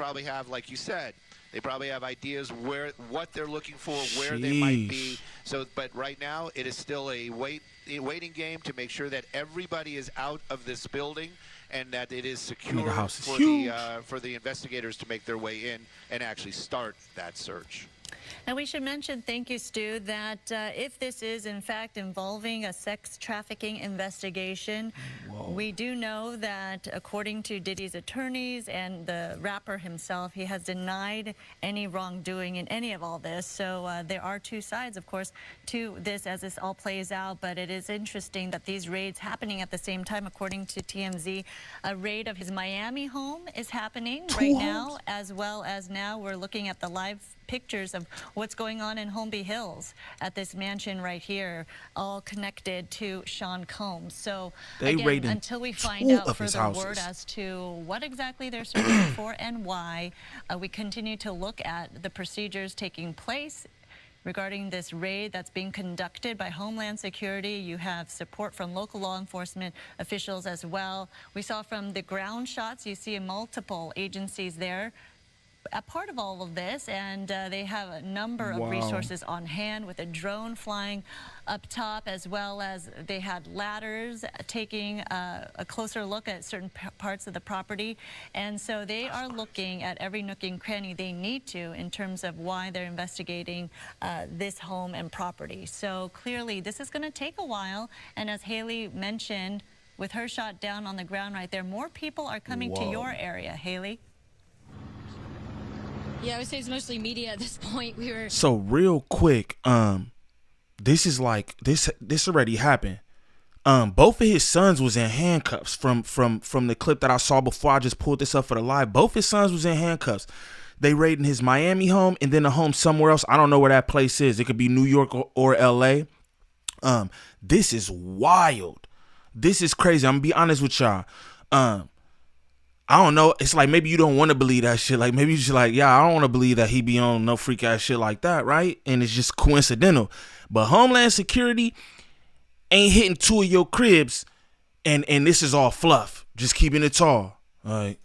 probably have, like you said, they probably have ideas what they're looking for, where they might be. So, but right now it is still a waiting game to make sure that everybody is out of this building and that it is secure for the investigators to make their way in and actually start that search. And we should mention, thank you, Stu, that if this is in fact involving a sex trafficking investigation, we do know that according to Diddy's attorneys and the rapper himself, he has denied any wrongdoing in any of all this. So there are two sides, of course, to this as this all plays out. But it is interesting that these raids happening at the same time. According to TMZ, a raid of his Miami home is happening right now, as well as now we're looking at the live pictures of what's going on in Holmby Hills at this mansion right here, all connected to Sean Combs. So again, until we find out further word as to what exactly they're searching for and why, we continue to look at the procedures taking place regarding this raid that's being conducted by Homeland Security. You have support from local law enforcement officials as well. We saw from the ground shots, you see multiple agencies there a part of all of this, and they have a number of resources on hand with a drone flying up top, as well as they had ladders taking a closer look at certain parts of the property. And so they are looking at every nook and cranny they need to in terms of why they're investigating this home and property. So clearly this is going to take a while, and as Haley mentioned with her shot down on the ground right there, more people are coming to your area. Haley? Yeah, I would say it's mostly media at this point. So real quick, this is like this already happened. Both of his sons was in handcuffs from the clip that I saw before I just pulled this up for the live. Both his sons was in handcuffs. They raided his Miami home and then a home somewhere else. I don't know where that place is. It could be New York or LA. This is wild. This is crazy. I'm gonna be honest with y'all. I don't know. It's like maybe you don't want to believe that shit. Like maybe you're just like, yeah, I don't want to believe that he be on no freak ass shit like that, right? And it's just coincidental. But Homeland Security ain't hitting two of your cribs, and this is all fluff. Just keeping it tall. All right.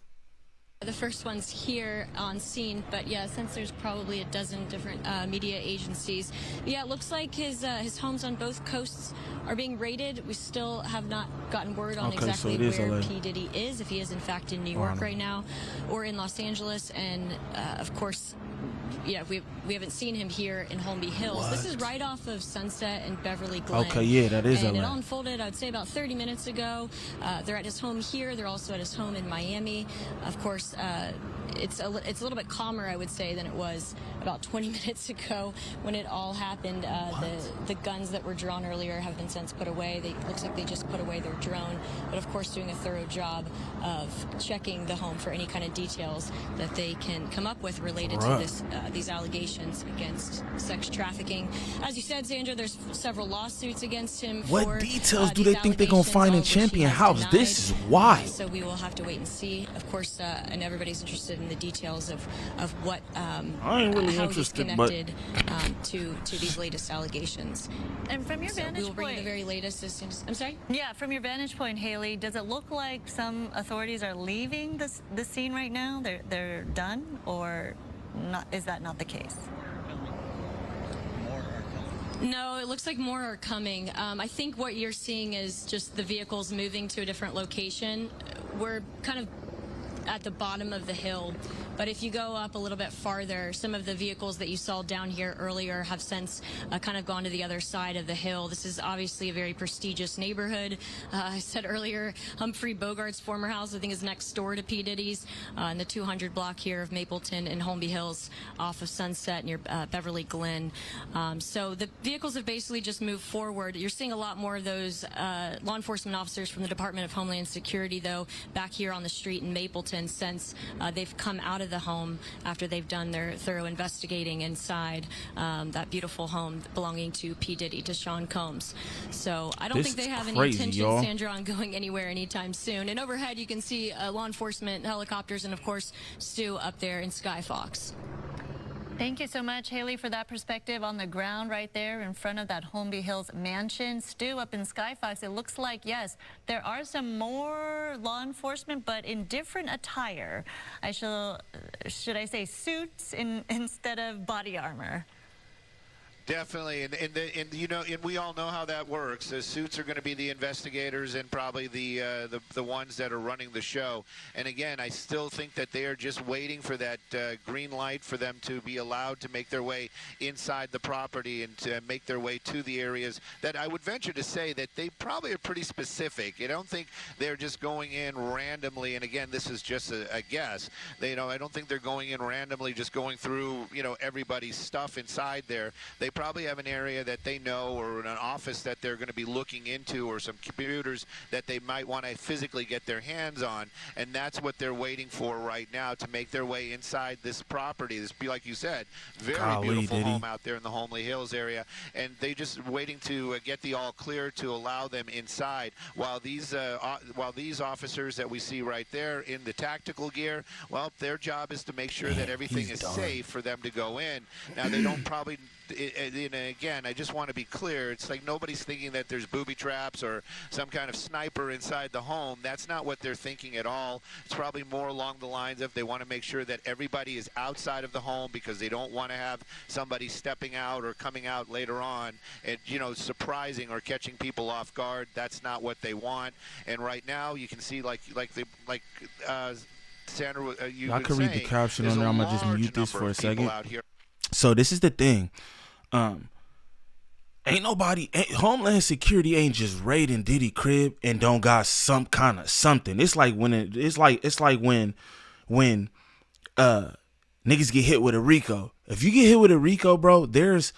The first one's here on scene, but yeah, since there's probably a dozen different media agencies, yeah, it looks like his homes on both coasts are being raided. We still have not gotten word on exactly where P. Diddy is, if he is in fact in New York right now or in Los Angeles, and of course, yeah, we haven't seen him here in Holmby Hills. This is right off of Sunset and Beverly Glen. Okay, yeah, that is and it all unfolded, I'd say, about 30 minutes ago. They're at his home here. They're also at his home in Miami. Of course, it's a little bit calmer, I would say, than it was about 20 minutes ago when it all happened. The guns that were drawn earlier have been since put away. Looks like they just put away their drone, but of course doing a thorough job of checking the home for any kind of details that they can come up with related to these allegations against sex trafficking. As you said, Sandra, there's several lawsuits against him. What details do they think they're gonna find in Champion House? This is wild. So we will have to wait and see. Of course, and everybody's interested in the details of what I ain't really how interested, he's connected to these latest allegations. And from your vantage we will bring point, the very latest as soon as, I'm sorry? Yeah, from your vantage point, Haley, does it look like some authorities are leaving the scene right now? They're done, or not? Is that not the case? No, it looks like more are coming. I think what you're seeing is just the vehicles moving to a different location. We're kind of at the bottom of the hill, but if you go up a little bit farther, some of the vehicles that you saw down here earlier have since kind of gone to the other side of the hill. This is obviously a very prestigious neighborhood. I said earlier, Humphrey Bogart's former house, I think, is next door to P. Diddy's in the 200 block here of Mapleton and Holmby Hills off of Sunset near Beverly Glen. So the vehicles have basically just moved forward. You're seeing a lot more of those law enforcement officers from the Department of Homeland Security, though, back here on the street in Mapleton since they've come out of the home after they've done their thorough investigating inside that beautiful home belonging to P. Diddy, to Sean Combs. So I don't think they have any intention, Sandra, on going anywhere anytime soon. And overhead, you can see law enforcement helicopters and, of course, Stu up there in Sky Fox. Thank you so much, Haley, for that perspective on the ground right there in front of that Holmby Hills mansion. Stu, up in Skyfox, it looks like, yes, there are some more law enforcement, but in different attire. Should I say suits instead of body armor? Definitely, and you know, and we all know how that works. The suits are going to be the investigators and probably the ones that are running the show. And again, I still think that they are just waiting for that green light for them to be allowed to make their way inside the property and to make their way to the areas that I would venture to say that they probably are pretty specific. I don't think they're just going in randomly. And again, this is just a guess. I don't think they're going in randomly, just going through everybody's stuff inside there. They probably have an area that they know or an office that they're going to be looking into or some computers that they might want to physically get their hands on, and that's what they're waiting for right now to make their way inside this property. This, like you said, very beautiful home out there in the Homeland Hills area, and they just waiting to get the all clear to allow them inside. While these officers that we see right there in the tactical gear, well, their job is to make sure that everything is safe for them to go in. Now, they don't probably... And again, I just want to be clear. It's like nobody's thinking that there's booby traps or some kind of sniper inside the home. That's not what they're thinking at all. It's probably more along the lines of they want to make sure that everybody is outside of the home because they don't want to have somebody stepping out or coming out later on and, surprising or catching people off guard. That's not what they want. And right now, you can see Sandra, you I could read the caption on there. I'm going to just mute this for a second. Here. So this is the thing. Homeland Security ain't just raiding Diddy crib and don't got some kind of something. It's like when niggas get hit with a RICO. If you get hit with a RICO, bro, there's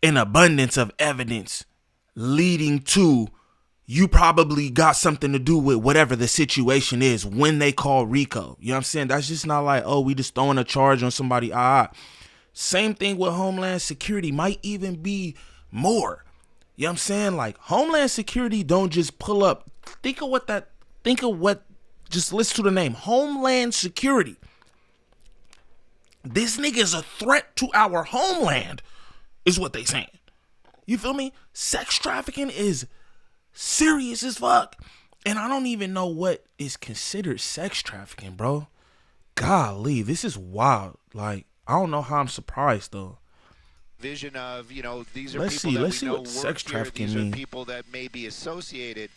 an abundance of evidence leading to you probably got something to do with whatever the situation is when they call RICO. You know what I'm saying? That's just not like, oh, we just throwing a charge on somebody. Same thing with Homeland Security, might even be more. You know what I'm saying? Like, Homeland Security don't just pull up. Just listen to the name. Homeland Security. This nigga is a threat to our homeland, is what they saying. You feel me? Sex trafficking is serious as fuck. And I don't even know what is considered sex trafficking, bro. Golly, this is wild. Like, I don't know how I'm surprised, though. Vision of, these are people that we know work here. These are people that may be associated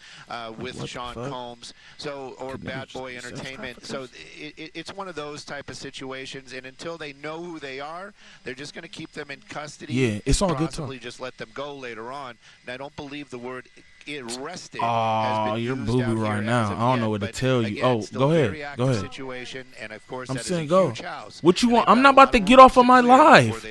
with Sean Combs, or Bad Boy Entertainment. So it's one of those type of situations, and until they know who they are, they're just going to keep them in custody. Yeah, it's all good talk. Possibly just let them go later on. And I don't believe the word arrested. Oh, you're boo-boo right now. I don't know what to tell you. Again, go ahead. Go ahead. Situation, and of course, I'm that saying is a go. huge house. What you want? I'm not about to get off of my live.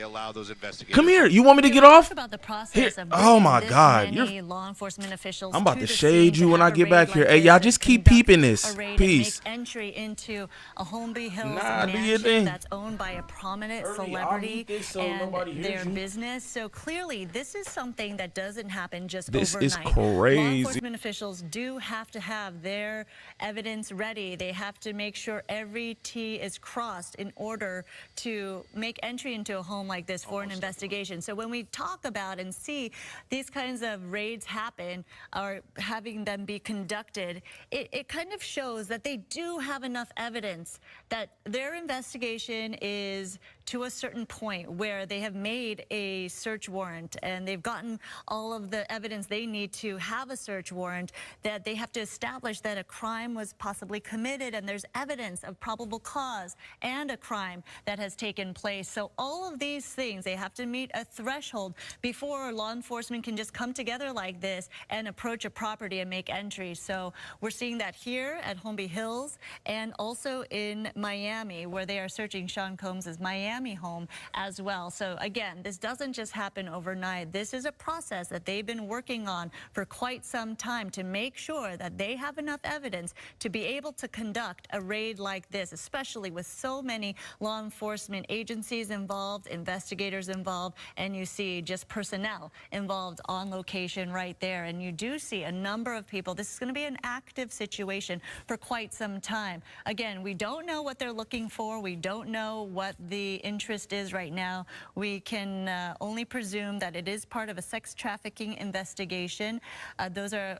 Come here. You want me to get off? About the process of oh my God. Law enforcement officials I'm about to shade you when I get back here. Hey, y'all just keep peeping this. Peace. Entry into a Homeland Hills mansion that's owned by a prominent celebrity and their business. So clearly, this is something that doesn't happen just overnight. This is crazy. Law enforcement officials do have to have their evidence ready. They have to make sure every T is crossed in order to make entry into a home like this for an investigation. So when we talk about and see these kinds of raids happen or having them be conducted, it kind of shows that they do have enough evidence that their investigation is to a certain point where they have made a search warrant and they've gotten all of the evidence they need to have a search warrant, that they have to establish that a crime was possibly committed and there's evidence of probable cause and a crime that has taken place. So all of these things, they have to meet a threshold before law enforcement can just come together like this and approach a property and make entry. So we're seeing that here at Homeland Hills and also in Miami, where they are searching Sean Combs' Miami home as well. So again, this doesn't just happen overnight. This is a process that they've been working on for quite quite some time to make sure that they have enough evidence to be able to conduct a raid like this, especially with so many law enforcement agencies involved, investigators involved, and you see just personnel involved on location right there. And you do see a number of people. This is going to be an active situation for quite some time. Again, we don't know what they're looking for. We don't know what the interest is right now. We can only presume that it is part of a sex trafficking investigation. Those are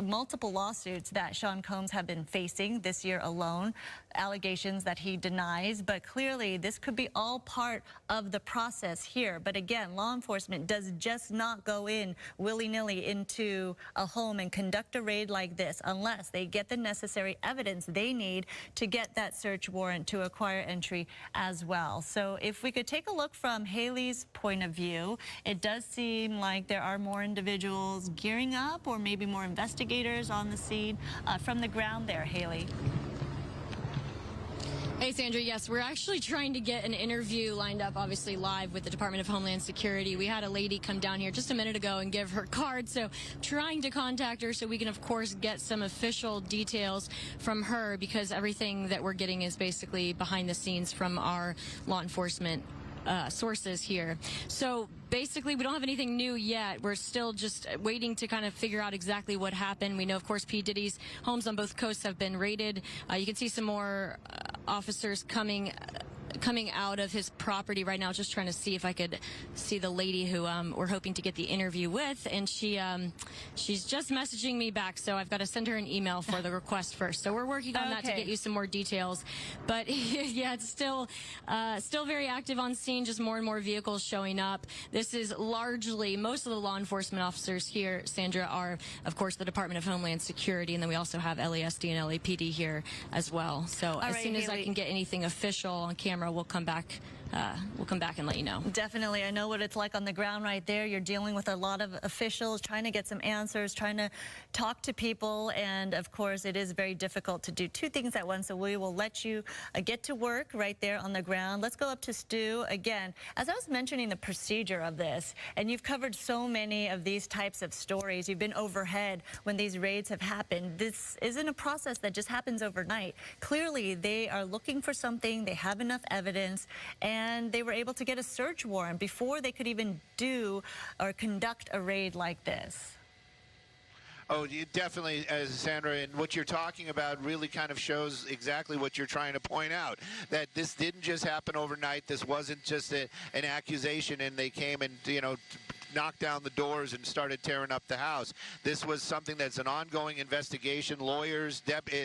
multiple lawsuits that Sean Combs have been facing this year alone, allegations that he denies, but clearly this could be all part of the process here. But again, law enforcement does just not go in willy-nilly into a home and conduct a raid like this unless they get the necessary evidence they need to get that search warrant to acquire entry as well. So if we could take a look from Haley's point of view, it does seem like there are more individuals gearing up, or maybe more investigators on the scene from the ground there, Haley. Hey, Sandra, yes, we're actually trying to get an interview lined up, obviously live with the Department of Homeland Security. We had a lady come down here just a minute ago and give her card, so trying to contact her so we can, of course, get some official details from her, because everything that we're getting is basically behind the scenes from our law enforcement sources here. So basically, we don't have anything new yet. We're still just waiting to kind of figure out exactly what happened. We know, of course, P. Diddy's homes on both coasts have been raided. You can see some more officers coming out of his property right now, just trying to see if I could see the lady who we're hoping to get the interview with, and she's just messaging me back, so I've got to send her an email for the request first. So we're working on that to get you some more details. But yeah, it's still very active on scene, just more and more vehicles showing up. This is largely, most of the law enforcement officers here, Sandra, are, of course, the Department of Homeland Security, and then we also have LASD and LAPD here as well. So as soon as I can get anything official on camera, we'll come back and let you know. Definitely. I know what it's like on the ground right there. You're dealing with a lot of officials, trying to get some answers, trying to talk to people, and of course it is very difficult to do two things at once, so we will let you get to work right there on the ground. Let's go up to Stu again. As I was mentioning the procedure of this, and you've covered so many of these types of stories, you've been overhead when these raids have happened. This isn't a process that just happens overnight. Clearly they are looking for something, they have enough evidence, and they were able to get a search warrant before they could even do or conduct a raid like this. Oh, you definitely, Sandra, and what you're talking about really kind of shows exactly what you're trying to point out, that this didn't just happen overnight. This wasn't just an accusation and they came and, knocked down the doors and started tearing up the house. This was something that's an ongoing investigation. Lawyers,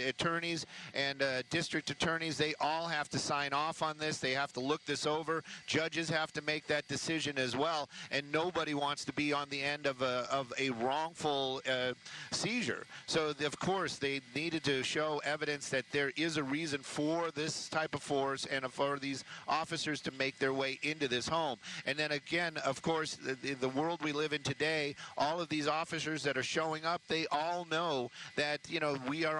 attorneys, and district attorneys, they all have to sign off on this. They have to look this over. Judges have to make that decision as well, and nobody wants to be on the end of a wrongful seizure. So, of course, they needed to show evidence that there is a reason for this type of force and for these officers to make their way into this home. And then again, of course, the world we live in today, all of these officers that are showing up, they all know that, we are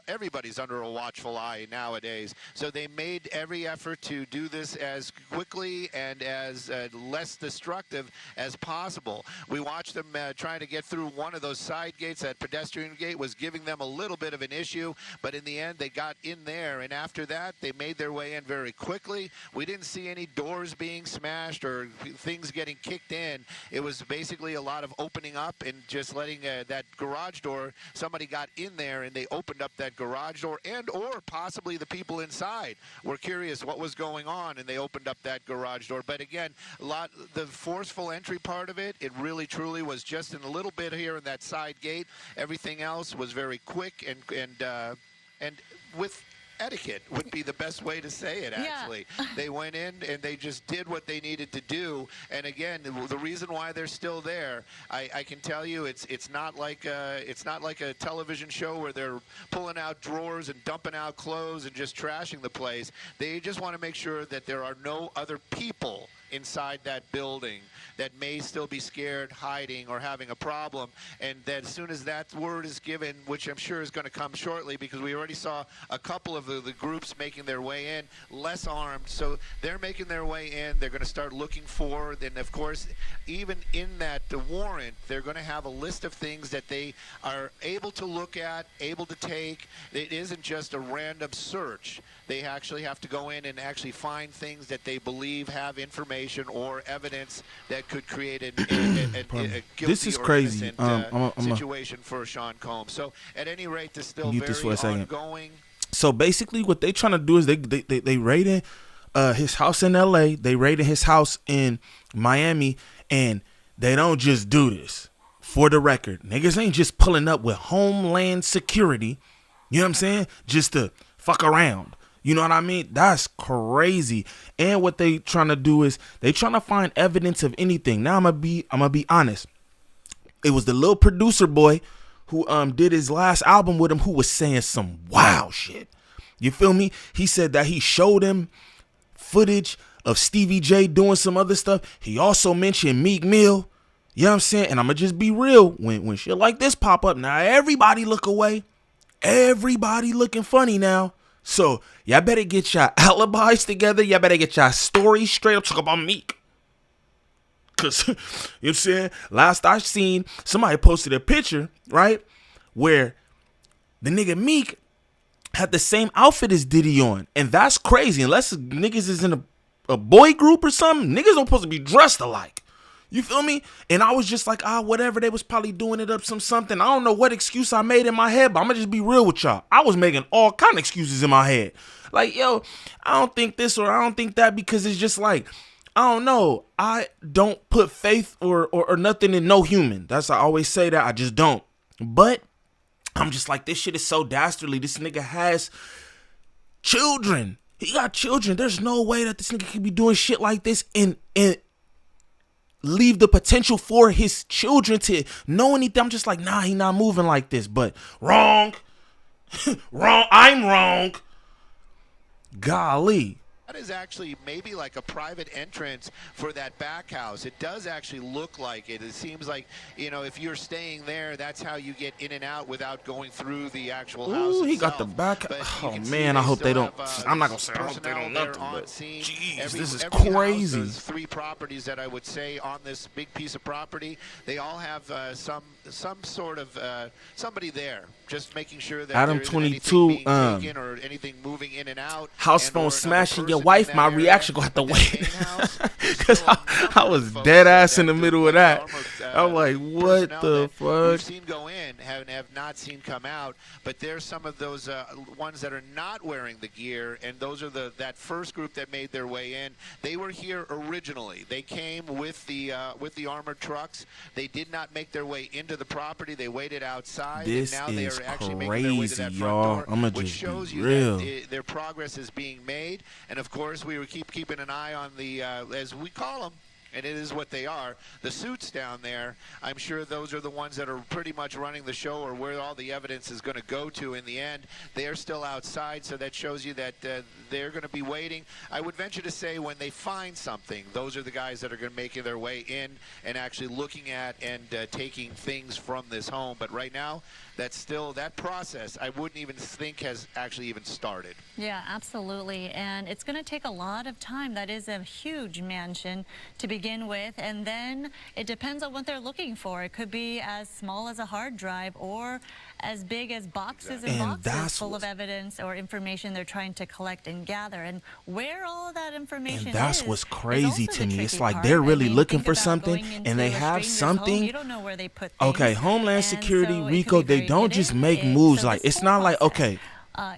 everybody's under a watchful eye nowadays. So they made every effort to do this as quickly and as less destructive as possible. We watched them trying to get through one of those side gates. That pedestrian gate was giving them a little bit of an issue, but in the end they got in there, and after that they made their way in very quickly. We didn't see any doors being smashed or things getting kicked in. It was basically a lot of opening up and just letting that garage door, somebody got in there and they opened up that garage door, and or possibly the people inside were curious what was going on and they opened up that garage door. But again, the forceful entry part of it, it really truly was just in a little bit here in that side gate. Everything else was very quick and with etiquette would be the best way to say it, actually. Yeah. They went in and they just did what they needed to do. And again, the reason why they're still there, I can tell you, it's not like a television show where they're pulling out drawers and dumping out clothes and just trashing the place. They just want to make sure that there are no other people inside that building that may still be scared, hiding, or having a problem. And that as soon as that word is given, which I'm sure is going to come shortly, because we already saw a couple of the groups making their way in, less armed. So they're making their way in. They're going to start looking for, then of course, even in that warrant, they're going to have a list of things that they are able to look at, able to take. It isn't just a random search. They actually have to go in and actually find things that they believe have information or evidence that could create a guilty This is or crazy. innocent situation for Sean Combs. So at any rate, this is still Mute this for very a second. ongoing. So basically, what they trying to do is they raiding his house in L.A. They raiding his house in Miami, and they don't just do this. For the record, niggas ain't just pulling up with Homeland Security. You know what I'm saying? Just to fuck around. You know what I mean? That's crazy. And what they trying to do is they trying to find evidence of anything. Now I'm gonna be honest. It was the little producer boy who did his last album with him who was saying some wild shit. You feel me? He said that he showed him footage of Stevie J doing some other stuff. He also mentioned Meek Mill. You know what I'm saying? And I'm gonna just be real. When shit like this pop up, now everybody look away. Everybody looking funny now. So y'all better get your alibis together. Y'all better get your stories straight up. Talk about Meek. Cause you know what I'm saying? Last I seen, somebody posted a picture, right? Where the nigga Meek had the same outfit as Diddy on. And that's crazy. Unless niggas is in a boy group or something, niggas don't supposed to be dressed alike. You feel me? And I was just like, whatever. They was probably doing it up something. I don't know what excuse I made in my head, but I'm going to just be real with y'all. I was making all kind of excuses in my head. Like, yo, I don't think this or I don't think that, because it's just like, I don't know. I don't put faith or nothing in no human. I always say that. I just don't. But I'm just like, this shit is so dastardly. This nigga has children. He got children. There's no way that this nigga could be doing shit like this and leave the potential for his children to know anything. I'm just like, nah, he not moving like this. But wrong. Wrong. I'm wrong. Golly. That is actually maybe like a private entrance for that back house. It does actually look like it. It seems like, you know, if you're staying there, that's how you get in and out without going through the actual house Ooh, he itself. got the back. But Oh, man, I hope they don't. I'm not going to say I hope they don't nothing, but jeez, this is crazy. There's 3 properties that I would say on this big piece of property. They all have some sort of somebody there, just making sure that Adam there isn't 22, anything being taken or anything moving in and out. House and phone or another smashing your person wife, in my that reaction area. gonna have to But that wait. main house, there's Because still a I number was of folks dead ass in that the middle of that. I'm like, what personnel the that fuck? we've seen go in have not seen come out, but there's some of those ones that are not wearing the gear, and those are that first group that made their way in. They were here originally. They came with the armored trucks. They did not make their way into the property. They waited outside, This and now they is are actually making their way to crazy, that front y'all. door, I'ma which just be shows you real. that their progress is being made. And of course, we were keeping an eye on the as we call them. And it is what they are. The suits down there, I'm sure those are the ones that are pretty much running the show, or where all the evidence is going to go to in the end. They are still outside, so that shows you that they're going to be waiting. I would venture to say when they find something, those are the guys that are going to make their way in and actually looking at and taking things from this home. But right now, that's still, that process, I wouldn't even think has actually even started. Yeah, absolutely. And it's going to take a lot of time. That is a huge mansion to begin with. And then it depends on what they're looking for. It could be as small as a hard drive or as big as boxes and boxes full of evidence or information they're trying to collect and gather. And where all of that information And that's what's crazy to me. It's like part. they're really I mean, looking think for about something going and into they a have stranger's something. home. You don't know where they put things. Okay, Homeland And Security, so it could Rico, be they very don't just hidden. make moves. So Like, this it's whole not like, process, okay,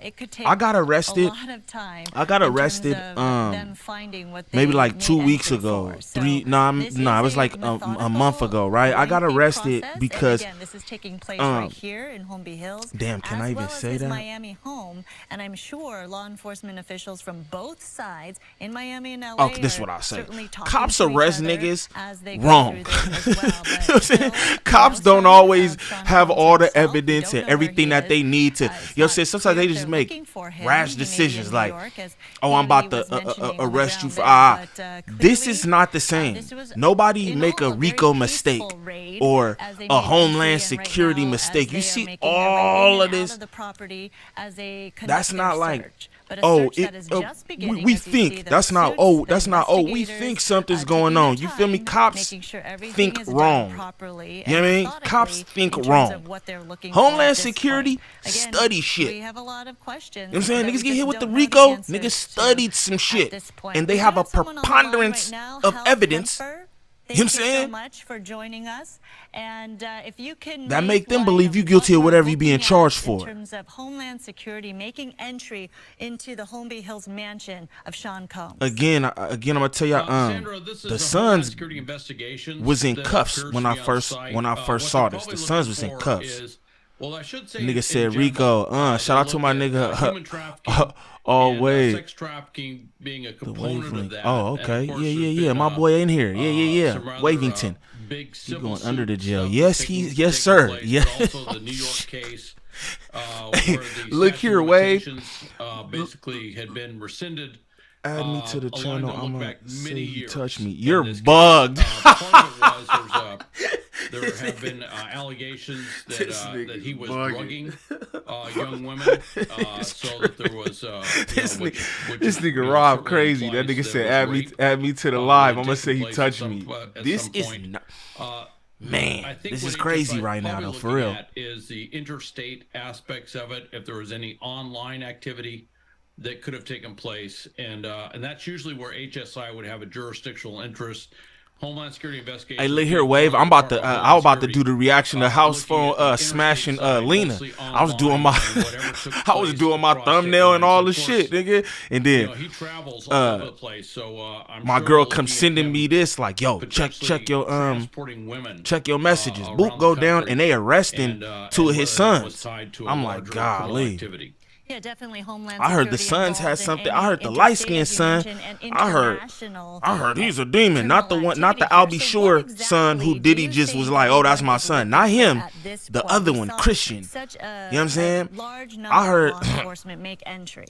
it could take I got arrested. a lot of time. I got in terms arrested, of them finding what they maybe like made 2 weeks entry ago. for. So It was like a month ago, right? I got lengthy arrested process, because, and again, this is taking place right here in Holmby Hills. damn, can as I even well as say his that? Miami home, and I'm sure law enforcement officials from both sides in Miami and LA. Oh, this is are what I say. certainly talking Cops to each arrest other niggas as they go wrong. through this as well. But You know what I'm saying? still, Cops no don't sign always of Sean have Combs all the himself. We evidence don't and know where everything he that is. they need to. You know what I'm saying? It's Sometimes not they that just they're make looking for him. rash He may be in decisions New like, York, as oh, I'm Haley about to was mentioning on the arrest you ground for there, but, this clearly, is not the same. this was Nobody in make all a a very Rico mistake peaceful raid or as they a made entry, Homeland and Security right now, mistake. as You they are see making their way in all and of out this. of the property as they conduct That's not their like, search. But a oh, search that is just beginning, we as you see think. the That's not, suits, oh, the that's not, oh, we investigators, think something's taking going their on. You feel me? time, Cops making sure everything think is done wrong. properly You know what I and mean? Cops methodically think in terms wrong. of what they're looking for Homeland at this Security point. Again, study shit. we have a lot of questions. You know what I'm saying? that Niggas we get hit just with the don't know Rico. answers Niggas to studied some at shit. this point. And they We have a someone on the line preponderance right now, of Hal evidence. Kemper. You know what I'm Thank you so saying? much for joining us. And if you can That make them light believe you of guilty what of we're whatever you being looking charged at for. in terms of Homeland Security making entry into the Holmby Hills mansion of Sean Combs. Again, I'm gonna tell you, Sandra, this is the a Suns Homeland Security investigation was in that cuffs appears when to I be on first site. saw What this. they're The probably Suns was in looking for cuffs. is, well, I should say Nigga in said general, Rico. Shout out to my they look nigga. at human trafficking Oh and, wait. sex trafficking being a The component of wavelength. that. Oh, And, of okay. course, Yeah, there's yeah. been, My boy in here. Yeah. some rather, Wavington. Big He civil going under the suits, jail. taking- Yes, taking sir. place, Yeah. But also the New York case, where the Look statute here, of Wave. limitations, basically had been rescinded. Add me to the allowing channel. them to I'm look gonna back say many you years touch me. in You're this case. bugged. Part of it was there have been allegations This that nigga's he was bugging. drugging young women, so that there was This which nigga you know, Rob certainly crazy. That implies nigga there said, was rape, add me to the that live. had I'm gonna say taken he place touched at me. at This some is point. not. I Man, think this what is crazy HSI right now, probably though, for looking real. at is the interstate aspects of it. If there was any online activity that could have taken place, and that's usually where HSI would have a jurisdictional interest. Homeland Security investigation. Hey, look here, Wave. I'm about to. I was about to do the reaction to house phone smashing Lena. I was doing my, I was doing my thumbnail and all the shit, nigga. And then he travels all over the place, so my I'm girl sure comes sending me this like, yo, check your transporting women, check your messages. around Boop, go the down, country, and they arresting and two of whether his that was sons. tied to a I'm like, larger criminal golly. activity. Yeah, definitely Homeland I heard the Security Suns had involved in something. any I heard the interstate, light-skinned as you son. mentioned, and I heard he's a demon, not the one, not the Albie Shore son who Diddy just was like, oh, that's my son, not him, the other one, Christian. You know what I'm saying? I heard,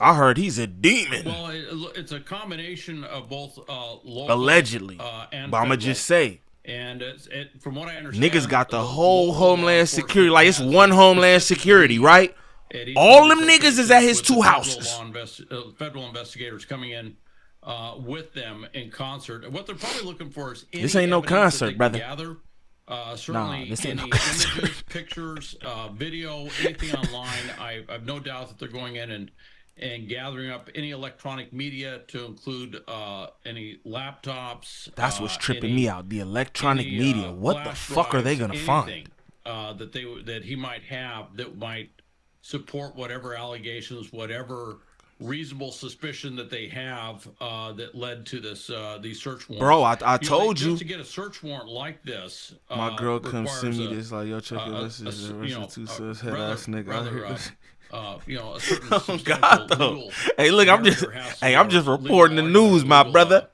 I heard he's a demon. Well, it's a combination of both local, Allegedly, and but I'ma federal. just say, And from what I understand, niggas got the whole local Homeland enforcement Security, like it's has one Homeland Security, right? at each All of them these niggas is at his locations two with houses. federal investigators coming in with them in concert. What they're probably looking for is any This ain't no evidence that concert, they can brother. Gather. Certainly, this ain't any no concert. images, pictures, video, anything online. I've no doubt that they're going in and gathering up any electronic media to include any laptops. That's what's tripping any- me out. The electronic any, media. What the flash fuck are they drives, gonna find? anything, that he might have that might support whatever allegations, whatever reasonable suspicion that they have that led to this these search warrants. Bro, I told you. Just to get a search warrant like this, My girl comes send me requires this like, yo, check your messages. Two sus head ass nigga. I hear this. a certain Oh substantial God, though. legal Hey, look, I'm just, character has to hey, I'm be- just legal reporting the argument, news, my legal, brother.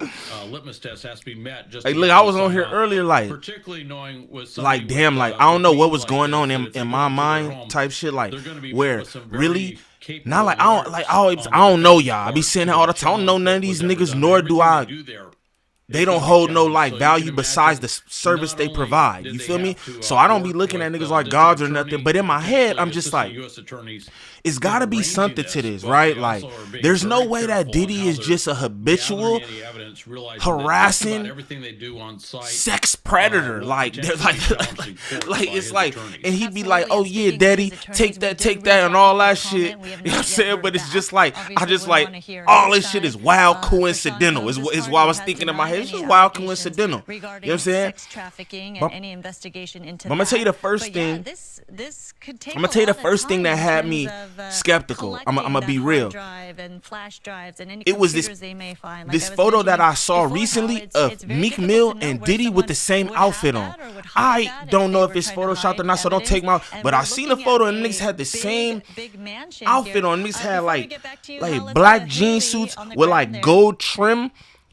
Litmus test has to be met. Just Hey, to look, get I this was on here somehow. earlier, like, Particularly knowing with something like, damn, with, like, I don't know what tweets was like going this, on that in if they in go my into their mind, home, type shit, like, they're gonna be where with some very really, capable not like I don't, like, lawyers I don't know y'all. I be saying that all the time. I don't know none of these niggas, nor do I. They don't hold no like value besides the service they provide. You feel me? So I don't be looking at niggas like gods or nothing. But in my head, I'm just like, it's got to be something to this, right? Like, there's no way that Diddy is just a habitual harassing sex predator. Like, they're like it's like, and he'd be like, oh yeah, daddy, take that, and all that shit. You know what I'm saying? But it's just like, I just like, all this shit is wild coincidental. Is what I was thinking in my head. It's just wild coincidental. You know what I'm saying? But I'm gonna tell you the first thing. I'm gonna tell you the first thing that had me skeptical. I'm gonna be real. It was this photo that I saw recently of Meek Mill and Diddy with the same outfit on. I don't know if it's photoshopped or not, so don't take my. But I seen the photo and niggas had the same outfit on. Niggas had like black jean suits with like gold trim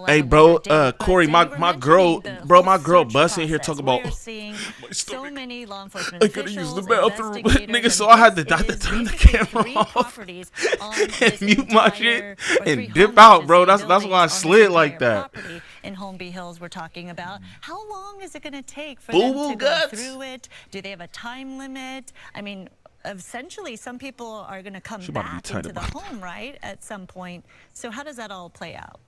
people. Hey, out bro, there daily. Corey, But my- you were my girl- mentioning the bro, whole my girl search busting here process. talking about, We're seeing my so stomach. many law enforcement I could've used the officials, bathroom. investigators, Nigga, so and I had to this turn is the basically camera 3 off properties on and this mute my entire- shit or 3 and dip homes, out, should bro. say, That's why I buildings on this slid like entire that. property in Holmby Hills we're talking about. How long is it going to take for Boo them boo to guts. go through it? Do they have a time limit? I mean, essentially some people are going to come She about to be back tight into the about that. home, right, at some point. So how does that all play out?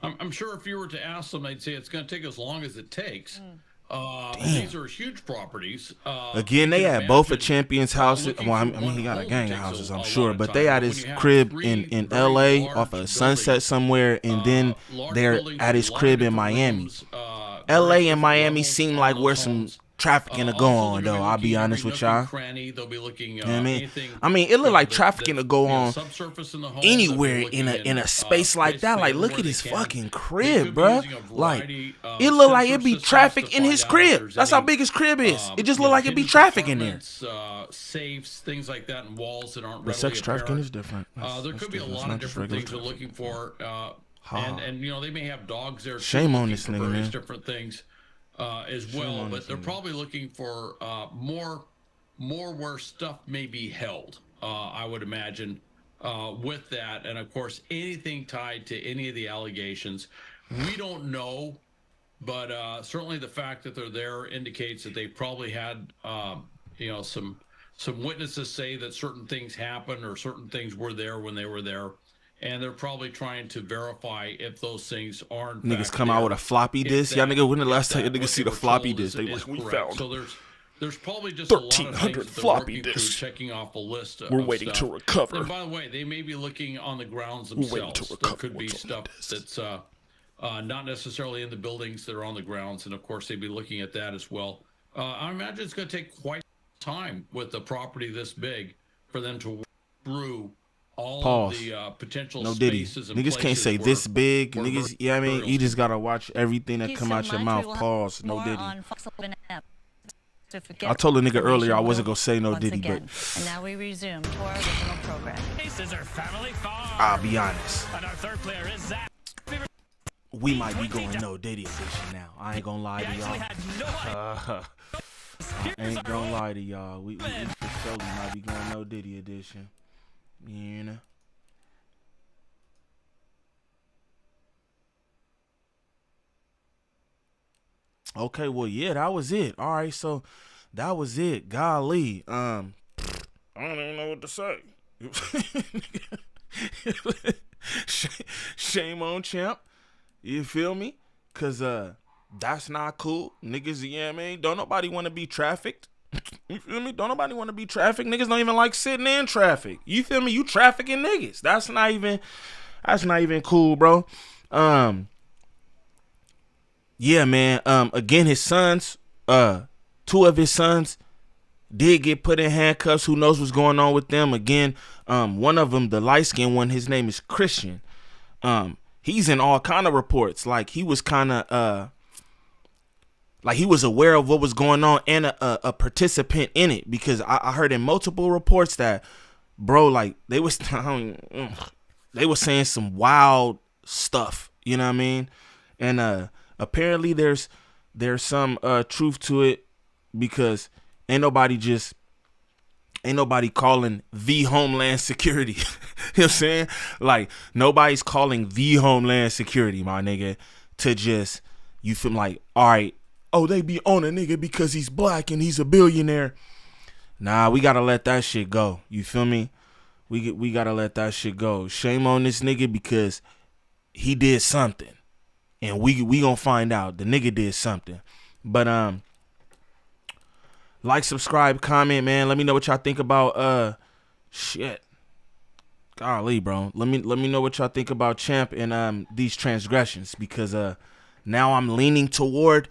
I'm sure if you were to ask them, they'd say it's going to take as long as it takes. These are huge properties. Again, they had both of Champion's houses. Well, I mean, he got a gang of houses, I'm sure, but they had his crib in L.A. off of Sunset somewhere, and then they're at his crib in Miami. L.A. and Miami seem like where some trafficking to go on, though. I'll be honest with y'all. They'll be looking, You know what I mean, it look like trafficking to go on anywhere in a space like that. Like, look at his fucking crib, bruh. Like, it look like it be traffic in his crib. That's how big his crib is. It just look like it be traffic in there. Safes, things like that, and walls that aren't But readily sex trafficking apparent. is different. There could be a lot of different things they're looking for, and you know, they may have dogs there. Shame on this for nigga, various man. different things as well, but they're probably looking for more where stuff may be held. I would imagine with that, and of course anything tied to any of the allegations. We don't know, but certainly the fact that they're there indicates that they probably had you know, some witnesses say that certain things happened or certain things were there when they were there. And they're probably trying to verify if those things are in Niggas fact come out with a floppy disk. Y'all nigga, when the last time you niggas what see they the were floppy told disk? They is like, we correct. found So there's probably just a lot of things 1,300 that they're floppy working through, disks. checking off a list. We're of waiting stuff. to recover. And by the way, they may be looking on the grounds We're waiting themselves. to There recover could be what's on the stuff that's not necessarily in the buildings that are on the grounds, and of course they'd be looking at that as well. I imagine it's going to take quite some time with a property this big for them to work through all Pause. of the potential No Diddy. spaces and Niggas can't places say where- this big. where Niggas, yeah, I mean, you burials just gotta watch everything that Thank you come so out your much. mouth. We will have Pause. No more Diddy. on Fox 11 app. So forget I told a nigga earlier I wasn't will gonna say no once Diddy, again. but And now we resume to our original program. Faces are family farm. I'll be honest. And our third player is Zach. We might be going no Diddy edition now. I ain't gonna lie to Actually y'all. had no idea. I ain't gonna lie to y'all. We for sure might be going no Diddy edition. You know. Okay, well, yeah, that was it. All right, so that was it. Golly, I don't even know what to say. Shame on Champ. You feel me? Cause that's not cool. Niggas, yeah, man. Don't nobody want to be trafficked. You feel me? Don't nobody want to be trafficked. Niggas don't even like sitting in traffic. You feel me? You trafficking niggas. That's not even cool, bro. Yeah, man. Again, his sons, two of his sons did get put in handcuffs. Who knows what's going on with them? Again, one of them, the light-skinned one, his name is Christian. He's in all kind of reports. Like, he was kind of, like, he was aware of what was going on and a participant in it, because I heard in multiple reports that, bro, like, they was saying some wild stuff, you know what I mean? And apparently there's some truth to it, because ain't nobody calling the Homeland Security. You know what I'm saying? Like, nobody's calling the Homeland Security, my nigga, to just, you feel like, all right, oh, they be on a nigga because he's black and he's a billionaire. Nah, we gotta let that shit go. You feel me? We gotta let that shit go. Shame on this nigga, because he did something. And we gonna find out. The nigga did something. But like, subscribe, comment, man. Let me know what y'all think about shit. Golly, bro. Let me know what y'all think about Champ and these transgressions, because now I'm leaning toward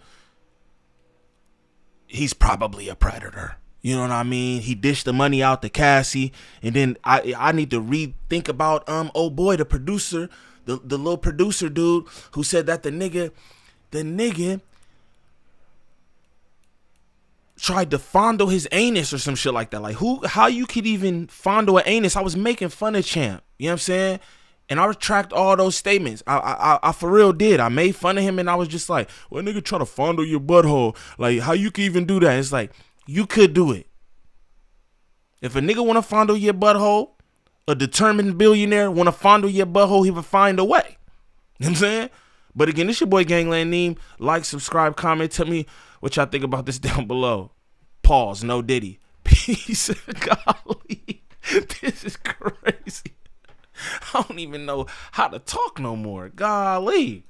he's probably a predator. You know what I mean? He dished the money out to Cassie, and then I need to rethink about oh boy, the producer, the little producer dude who said that the nigga tried to fondle his anus or some shit like that. Like, how you could even fondle an anus? I was making fun of Champ. You know what I'm saying? And I retract all those statements. I for real did. I made fun of him, and I was just like, well, nigga try to fondle your butthole. Like, how you can even do that? It's like, you could do it. If a nigga want to fondle your butthole, a determined billionaire want to fondle your butthole, he will find a way. You know what I'm saying? But again, this your boy Gangland Neem. Like, subscribe, comment. Tell me what y'all think about this down below. Pause. No Diddy. Peace. He said, golly, this is crazy. I don't even know how to talk no more. Golly.